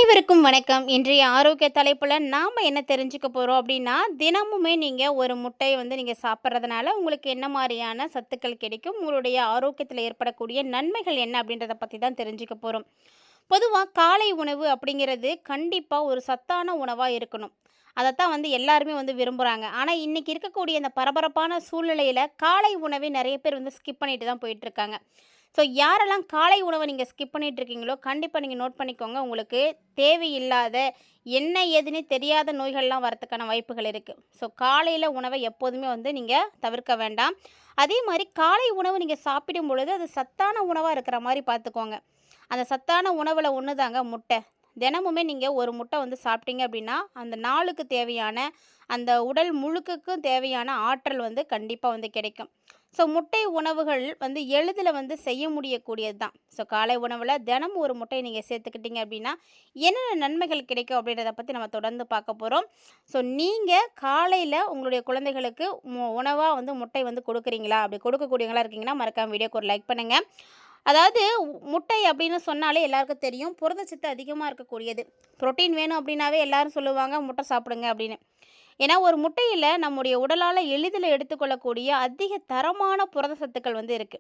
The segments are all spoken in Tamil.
அனைவருக்கும் வணக்கம். இன்றைய ஆரோக்கிய தலைப்புல நாம என்ன தெரிஞ்சுக்க போறோம் அப்படின்னா, தினமுமே நீங்க ஒரு முட்டைய நீங்க சாப்பிடுறதுனால உங்களுக்கு என்ன மாரியான சத்துக்கள் கிடைக்கும்? உங்களுடைய ஆரோக்கியத்துல ஏற்படக்கூடிய நன்மைகள் என்ன அப்படின்றத பத்தி தான் தெரிஞ்சுக்க போறோம். பொதுவா காலை உணவு அப்படிங்கிறது கண்டிப்பா ஒரு சத்தான உணவா இருக்கணும். அதத்தான் எல்லாருமே விரும்புறாங்க. ஆனா, இன்னைக்கு இருக்கக்கூடிய இந்த பரபரப்பான சூழ்நிலையில காலை உணவை நெறைய பேர் ஸ்கிப் பண்ணிட்டு தான் போயிட்டுருக்காங்க. ஸோ யாரெல்லாம் காலை உணவ நீங்க ஸ்கிப் பண்ணிட்டு இருக்கீங்களோ, கண்டிப்பா நீங்க நோட் பண்ணிக்கோங்க. உங்களுக்கு தேவையில்லாத என்ன ஏதுன்னே தெரியாத நோய்கள்லாம் வரதுக்கான வாய்ப்புகள் இருக்கு. ஸோ காலையில உணவை எப்போதுமே நீங்க தவிர்க்க வேண்டாம். அதே மாரி காலை உணவு நீங்க சாப்பிடும் பொழுது, அது சத்தான உணவா இருக்கிற மாரி பார்த்துக்கோங்க. அந்த சத்தான உணவுல ஒண்ணு தாங்க முட்டை. தினமுமே நீங்க ஒரு முட்டை சாப்பிட்டீங்க அப்படின்னா, அந்த நாளுக்கு தேவையான, அந்த உடல் முழுக்குக்கும் தேவையான ஆற்றல் கண்டிப்பா கிடைக்கும். ஸோ முட்டை உணவுகள் எளிதில செய்ய முடியக்கூடியது தான். ஸோ காலை உணவுல தினமும் ஒரு முட்டைய நீங்க சேர்த்துக்கிட்டீங்க அப்படின்னா, என்னென்ன நன்மைகள் கிடைக்கும் அப்படின்றத பத்தி நம்ம தொடர்ந்து பார்க்க போறோம். ஸோ நீங்க காலையில உங்களுடைய குழந்தைகளுக்கு உணவா முட்டை கொடுக்குறீங்களா? அப்படி கொடுக்கக்கூடியவங்களா இருக்கீங்கன்னா, மறக்காம வீடியோக்கு ஒரு லைக் பண்ணுங்க. அதாவது முட்டை அப்படின்னு சொன்னாலே எல்லாருக்கும் தெரியும். புரதச்சத்து அதிகமா இருக்கக்கூடியது. புரோட்டீன் வேணும் அப்படின்னாவே எல்லாரும் சொல்லுவாங்க, முட்டை சாப்பிடுங்க அப்படின்னு. ஏன்னா ஒரு முட்டையில நம்முடைய உடலால எளிதில எடுத்துக்கொள்ளக்கூடிய அதிக தரமான புரத சத்துக்கள் இருக்கு.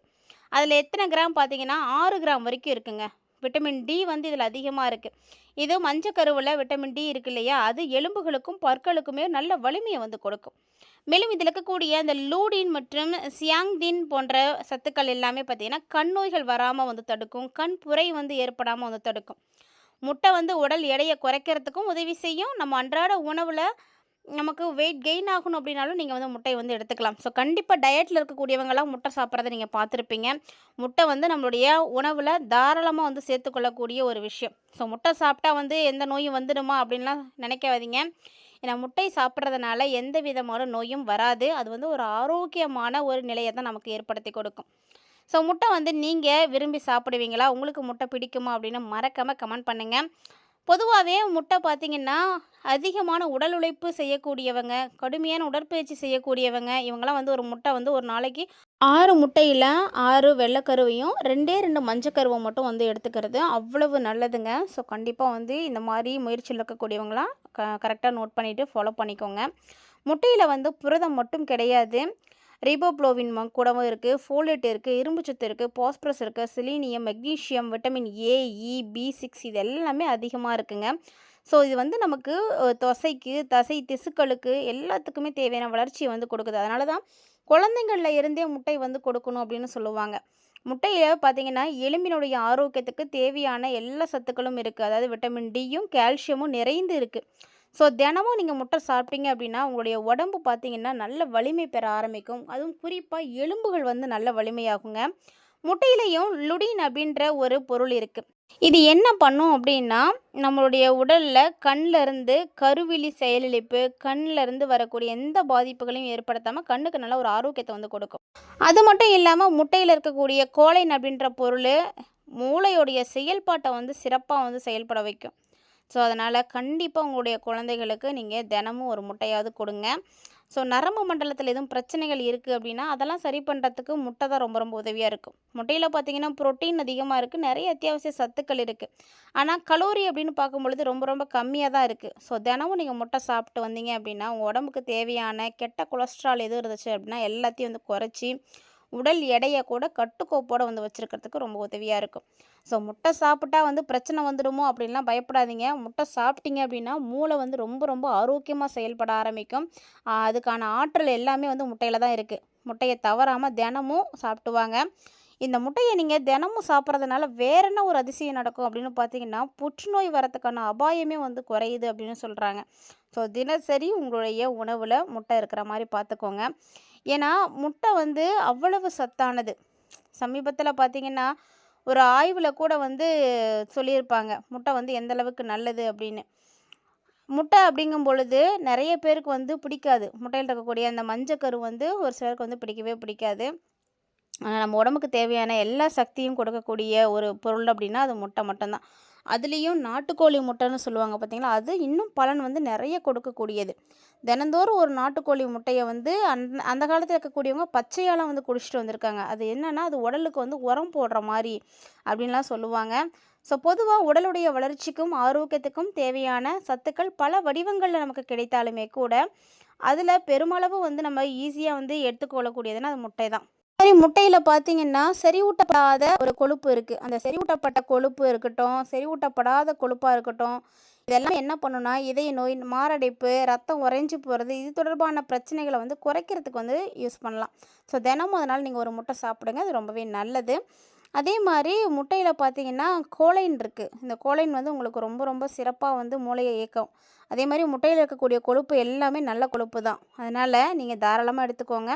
அதில எத்தனை கிராம் பார்த்தீங்கன்னா, 6 கிராம் வரைக்கும் இருக்குங்க. விட்டமின் டி இதில அதிகமா இருக்கு. இது மஞ்சக்கருவுல விட்டமின் டி இருக்கு இல்லையா? அது எலும்புகளுக்கும், பற்களுக்குமே நல்ல வலிமைய கொடுக்கும். மேலும் இதில இருக்கக்கூடிய அந்த லூடின் மற்றும் சியாங்டின் போன்ற சத்துக்கள் எல்லாமே பார்த்தீங்கன்னா, கண் நோய்கள் வராம தடுக்கும். கண் புரை ஏற்படாம தடுக்கும். முட்டை உடல் எடைய குறைக்கிறதுக்கும் உதவி செய்யும். நம்ம அன்றாட உணவுல நமக்கு வெயிட் கெயின் ஆகணும் அப்படின்னாலும் நீங்க முட்டை எடுத்துக்கலாம். ஸோ கண்டிப்பா டயட்ல இருக்கக்கூடியவங்கலாம் முட்டை சாப்பிட்றத நீங்க பார்த்துருப்பீங்க. முட்டை நம்மளுடைய உணவுல தாராளமா சேர்த்துக்கொள்ளக்கூடிய ஒரு விஷயம். ஸோ முட்டை சாப்பிட்டா எந்த நோயும் வந்துடுமா அப்படின்லாம் நினைக்காதீங்க. ஏன்னா முட்டை சாப்பிட்றதுனால எந்த விதமான நோயும் வராது. அது ஒரு ஆரோக்கியமான ஒரு நிலையை தான் நமக்கு ஏற்படுத்தி கொடுக்கும். ஸோ முட்டை நீங்க விரும்பி சாப்பிடுவீங்களா? உங்களுக்கு முட்டை பிடிக்குமா? அப்படின்னு மறக்காம கமெண்ட் பண்ணுங்க. பொதுவாகவே முட்டை பார்த்தீங்கன்னா, அதிகமான உடல் உழைப்பு செய்யக்கூடியவங்க, கடுமையான உடற்பயிற்சி செய்யக்கூடியவங்க, இவங்கலாம் ஒரு முட்டை ஒரு நாளைக்கு 6 முட்டையில 6 வெள்ளைக்கருவையும் 2 2 மஞ்சக்கருவை மட்டும் எடுத்துக்கிறது அவ்வளவு நல்லதுங்க. ஸோ கண்டிப்பாக இந்த மாதிரி முயற்சியில் இருக்கக்கூடியவங்களாம் கரெக்டாக நோட் பண்ணிவிட்டு ஃபாலோ பண்ணிக்கோங்க. முட்டையில் புரதம் மட்டும் கிடையாது. ரிபோப்ளோவின் கூடவும் இருக்குது, ஃபோலேட் இருக்குது, இரும்புச்சத்து இருக்குது, பாஸ்பரஸ் இருக்குது, செலீனியம், மெக்னீஷியம், விட்டமின் ஏ, இ, பி6 இது எல்லாமே அதிகமாக இருக்குங்க. ஸோ இது நமக்கு தசைக்கு, தசை திசுக்களுக்கு எல்லாத்துக்குமே தேவையான வளர்ச்சியை கொடுக்குது. அதனால தான் குழந்தைங்களில் இருந்தே முட்டை கொடுக்கணும் அப்படின்னு சொல்லுவாங்க. முட்டையில் பார்த்தீங்கன்னா, எலும்பினுடைய ஆரோக்கியத்துக்கு தேவையான எல்லா சத்துக்களும் இருக்குது. அதாவது விட்டமின் டியும் கால்சியமும் நிறைந்து இருக்குது. ஸோ தினமும் நீங்கள் முட்டை சாப்பிட்டீங்க அப்படின்னா, உங்களுடைய உடம்பு பார்த்தீங்கன்னா நல்ல வலிமை பெற ஆரம்பிக்கும். அதுவும் குறிப்பாக எலும்புகள் நல்ல வலிமையாகுங்க. முட்டையிலையும் லுடின் அப்படின்ற ஒரு பொருள் இருக்குது. இது என்ன பண்ணும் அப்படின்னா, நம்மளுடைய உடலில் கண்ணிலேருந்து கருவிழி செயலிழப்பு, கண்ணிலேருந்து வரக்கூடிய எந்த பாதிப்புகளையும் ஏற்படுத்தாமல் கண்ணுக்கு நல்ல ஒரு ஆரோக்கியத்தை கொடுக்கும். அது மட்டும் இல்லாமல் முட்டையில் இருக்கக்கூடிய கோலைன் அப்படின்ற பொருள் மூளையுடைய செயல்பாட்டை சிறப்பாக செயல்பட வைக்கும். ஸோ அதனால் கண்டிப்பாக உங்களுடைய குழந்தைகளுக்கு நீங்கள் தினமும் ஒரு முட்டையாவது கொடுங்க. ஸோ நரம்பு மண்டலத்தில் எதுவும் பிரச்சனைகள் இருக்குது அப்படின்னா, அதெல்லாம் சரி பண்ணுறதுக்கு முட்டை தான் ரொம்ப ரொம்ப உதவியாக இருக்கும். முட்டையில் பார்த்தீங்கன்னா புரோட்டீன் அதிகமாக இருக்குது, நிறைய அத்தியாவசிய சத்துக்கள் இருக்குது. ஆனால் கலோரி அப்படின்னு பார்க்கும்பொழுது ரொம்ப ரொம்ப கம்மியாக தான் இருக்குது. ஸோ தினமும் நீங்கள் முட்டை சாப்பிட்டு வந்தீங்க அப்படின்னா, உங்கள் உடம்புக்கு தேவையான கெட்ட கொலஸ்ட்ரால் எதுவும் இருந்துச்சு அப்படின்னா எல்லாத்தையும் குறைச்சி உடல் எடையை கூட கட்டுக்கோப்போடு வச்சுருக்கிறதுக்கு ரொம்ப உதவியாக இருக்கும். ஸோ முட்டை சாப்பிட்டா பிரச்சனை வந்துடுமோ அப்படின்லாம் பயப்படாதீங்க. முட்டை சாப்பிட்டீங்க அப்படின்னா மூளை ரொம்ப ரொம்ப ஆரோக்கியமாக செயல்பட ஆரம்பிக்கும். அதுக்கான ஆற்றல் எல்லாமே முட்டையில் தான் இருக்குது. முட்டையை தவறாமல் தினமும் சாப்பிட்டு வாங்க. இந்த முட்டையை நீங்கள் தினமும் சாப்பிட்றதுனால வேற என்ன ஒரு அதிசயம் நடக்கும் அப்படின்னு பார்த்தீங்கன்னா, புற்றுநோய் வரத்துக்கான அபாயமே குறையுது அப்படின்னு சொல்கிறாங்க. ஸோ தினசரி உங்களுடைய உணவில் முட்டை இருக்கிற மாதிரி பார்த்துக்கோங்க. ஏன்னா முட்டை அவ்வளவு சத்தானது. சமீபத்தில் பார்த்தீங்கன்னா, ஒரு ஆய்வில் கூட சொல்லியிருப்பாங்க, முட்டை எந்த அளவுக்கு நல்லது அப்படின்னு. முட்டை அப்படிங்கும் பொழுது நிறைய பேருக்கு பிடிக்காது. முட்டையில் இருக்கக்கூடிய அந்த மஞ்சக்கரு ஒரு சிலருக்கு பிடிக்கவே பிடிக்காது. ஆனால் நம்ம உடம்புக்கு தேவையான எல்லா சக்தியும் கொடுக்கக்கூடிய ஒரு பொருள் அப்படின்னா அது முட்டை மட்டும்தான். அதுலேயும் நாட்டுக்கோழி முட்டைன்னு சொல்லுவாங்க பார்த்தீங்களா, அது இன்னும் பலன் நிறைய கொடுக்கக்கூடியது. தினந்தோறும் ஒரு நாட்டுக்கோழி முட்டையை அந்த காலத்தில் இருக்கக்கூடியவங்க பச்சையாலாம் குடிச்சிட்டு வந்திருக்காங்க. அது என்னென்னா, அது உடலுக்கு உரம் போடுற மாதிரி அப்படின்லாம் சொல்லுவாங்க. ஸோ பொதுவாக உடலுடைய வளர்ச்சிக்கும் ஆரோக்கியத்துக்கும் தேவையான சத்துக்கள் பல வடிவங்களில் நமக்கு கிடைத்தாலுமே கூட அதில் பெருமளவு வந்து நம்ம ஈஸியாக வந்து எடுத்துக்கொள்ளக்கூடியதுன்னா அது முட்டை தான். சரி, முட்டையில் பார்த்தீங்கன்னா செறிவூட்டப்படாத ஒரு கொழுப்பு இருக்குது. அந்த செறிவூட்டப்பட்ட கொழுப்பு இருக்கட்டும், செறிவூட்டப்படாத கொழுப்பாக இருக்கட்டும், இதெல்லாம் என்ன பண்ணுன்னா இதய நோய், மாரடைப்பு, ரத்தம் உறைஞ்சி போகிறது, இது தொடர்பான பிரச்சனைகளை வந்து குறைக்கிறதுக்கு வந்து யூஸ் பண்ணலாம். ஸோ தினமும் அதனால் நீங்கள் ஒரு முட்டை சாப்பிடுங்க, அது ரொம்பவே நல்லது. அதே மாதிரி முட்டையில் பார்த்தீங்கன்னா கோலைன் இருக்குது. இந்த கோலைன் வந்து உங்களுக்கு ரொம்ப ரொம்ப சிறப்பாக வந்து மூளையை இயக்கும். அதே மாதிரி முட்டையில் இருக்கக்கூடிய கொழுப்பு எல்லாமே நல்ல கொழுப்பு தான். அதனால் நீங்கள் தாராளமாக எடுத்துக்கோங்க.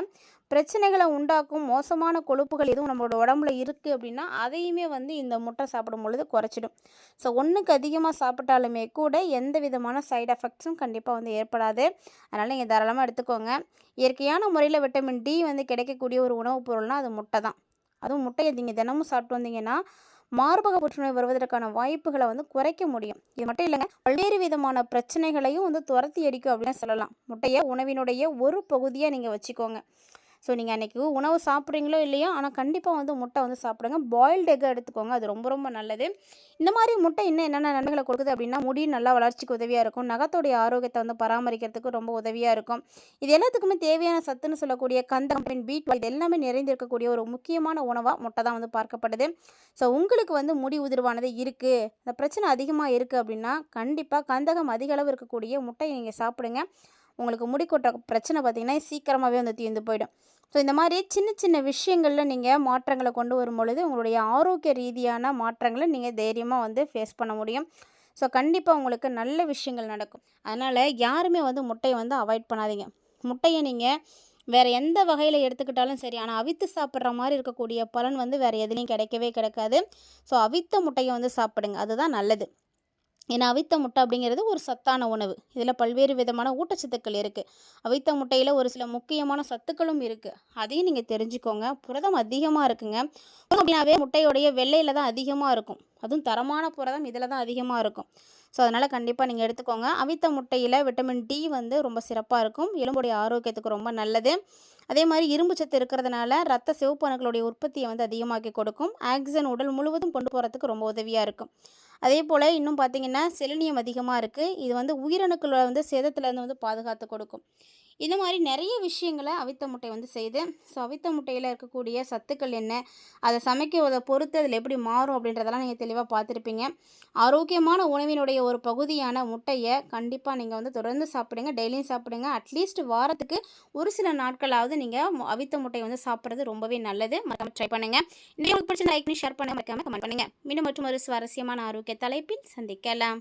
பிரச்சனைகளை உண்டாக்கும் மோசமான கொழுப்புகள் எதுவும் நம்மளோட உடம்புல இருக்குது அப்படின்னா அதையுமே வந்து இந்த முட்டை சாப்பிடும் பொழுது குறைச்சிடும். ஸோ ஒன்றுக்கு அதிகமாக சாப்பிட்டாலுமே கூட எந்த விதமான சைடு எஃபெக்ட்ஸும் கண்டிப்பாக வந்து ஏற்படாது. அதனால் நீங்கள் தாராளமாக எடுத்துக்கோங்க. இயற்கையான முறையில் விட்டமின் டி வந்து கிடைக்கக்கூடிய ஒரு உணவுப் பொருள்னால் அது முட்டை தான். அதுவும் முட்டையை நீங்கள் தினமும் சாப்பிட்டு வந்தீங்கன்னா மார்பக புற்றுநோய் வருவதற்கான வாய்ப்புகளை வந்து குறைக்க முடியும். இது மட்டும் இல்லைங்க, பல்வேறு விதமான பிரச்சனைகளையும் வந்து துரத்தி அடிக்கும் அப்படின்னு சொல்லலாம். முட்டையை உணவினுடைய ஒரு பகுதியாக நீங்கள் வச்சுக்கோங்க. ஸோ நீங்கள் அன்றைக்கி உணவு சாப்பிட்றீங்களோ இல்லையோ, ஆனால் கண்டிப்பாக வந்து முட்டை வந்து சாப்பிடுங்க. பாயில்டு எக்கை எடுத்துக்கோங்க, அது ரொம்ப ரொம்ப நல்லது. இந்த மாதிரி முட்டை இன்னும் என்னென்ன நன்மைகளை கொடுக்குது அப்படின்னா, முடி நல்லா வளர்ச்சிக்கு உதவியாக இருக்கும், நகத்தோடைய ஆரோக்கியத்தை வந்து பராமரிக்கிறதுக்கு ரொம்ப உதவியாக இருக்கும். இது எல்லாத்துக்குமே தேவையான சத்துன்னு சொல்லக்கூடிய கந்தகம், B12 இது எல்லாமே நிறைந்திருக்கக்கூடிய ஒரு முக்கியமான உணவாக முட்டை தான் வந்து பார்க்கப்படுது. ஸோ உங்களுக்கு வந்து முடி உதிர்வானது இருக்குது, இந்த பிரச்சனை அதிகமாக இருக்குது அப்படின்னா கண்டிப்பாக கந்தகம் அதிக அளவு இருக்கக்கூடிய முட்டையை நீங்கள் சாப்பிடுங்க. உங்களுக்கு முடி கொட்ட பிரச்சனை பார்த்திங்கன்னா சீக்கிரமாகவே வந்து தீர்ந்து போயிடும். ஸோ இந்த மாதிரி சின்ன சின்ன விஷயங்களில் நீங்கள் மாற்றங்களை கொண்டு வரும் பொழுது உங்களுடைய ஆரோக்கிய ரீதியான மாற்றங்களை நீங்கள் தைரியமாக வந்து ஃபேஸ் பண்ண முடியும். ஸோ கண்டிப்பாக உங்களுக்கு நல்ல விஷயங்கள் நடக்கும். அதனால் யாருமே வந்து முட்டையை வந்து அவாய்ட் பண்ணாதீங்க. முட்டையை நீங்கள் வேறு எந்த வகையில் எடுத்துக்கிட்டாலும் சரி, ஆனால் அவித்து சாப்பிட்ற மாதிரி இருக்கக்கூடிய பலன் வந்து வேறு எதுலேயும் கிடைக்கவே கிடைக்காது. ஸோ அவித்த முட்டையை வந்து சாப்பிடுங்க, அதுதான் நல்லது. ஏன்னா அவித்த முட்டை அப்படிங்கிறது ஒரு சத்தான உணவு. இதில் பல்வேறு விதமான ஊட்டச்சத்துக்கள் இருக்குது. அவித்த முட்டையில் ஒரு சில முக்கியமான சத்துக்களும் இருக்குது, அதையும் நீங்கள் தெரிஞ்சுக்கோங்க. புரதம் அதிகமாக இருக்குங்க. புரதம் அப்படின்னாவே முட்டையோடைய வெள்ளையில் தான் அதிகமாக இருக்கும். அதுவும் தரமான புரதம் இதில் தான் அதிகமாக இருக்கும். ஸோ அதனால் கண்டிப்பாக நீங்கள் எடுத்துக்கோங்க. அவித்த முட்டையில் விட்டமின் டி வந்து ரொம்ப சிறப்பாக இருக்கும், எலும்புடைய ஆரோக்கியத்துக்கு ரொம்ப நல்லது. அதே மாதிரி இரும்பு சத்து இருக்கிறதுனால ரத்த சிவப்பு அணுக்களுடைய உற்பத்தியை வந்து அதிகமாக்கி கொடுக்கும். ஆக்சிஜன் உடல் முழுவதும் கொண்டு போகிறதுக்கு ரொம்ப உதவியாக இருக்கும். அதே போல் இன்னும் பார்த்திங்கன்னா செலினியம் அதிகமாக இருக்குது. இது வந்து உயிரணுக்களை வந்து சேதத்துலேருந்து வந்து பாதுகாத்து கொடுக்கும். இந்த மாதிரி நிறைய விஷயங்களை அவித்த முட்டை வந்து செய்து. ஸோ அவித்த முட்டையில் இருக்கக்கூடிய சத்துக்கள் என்ன, அதை சமைக்கிறதை பொறுத்து அதில் எப்படி மாறும் அப்படின்றதெல்லாம் நீங்கள் தெளிவாக பார்த்துருப்பீங்க. ஆரோக்கியமான உணவினுடைய ஒரு பகுதியான முட்டையை கண்டிப்பாக நீங்கள் வந்து தொடர்ந்து சாப்பிடுங்க, டெய்லியும் சாப்பிடுங்க. அட்லீஸ்ட் வாரத்துக்கு ஒரு சில நாட்களாவது நீங்கள் அவித்த முட்டையை வந்து சாப்பிட்றது ரொம்பவே நல்லது. மறக்காம ட்ரை பண்ணுங்கள். இந்த உங்களுக்கு பிடிச்ச லைக் பண்ணி ஷேர் பண்ணுங்கள், மறக்காம கமெண்ட் பண்ணுங்கள். மீண்டும் மற்றும் ஒரு சுவாரஸ்யமான ஆரோக்கிய தலைப்பில் சந்திக்கலாம்.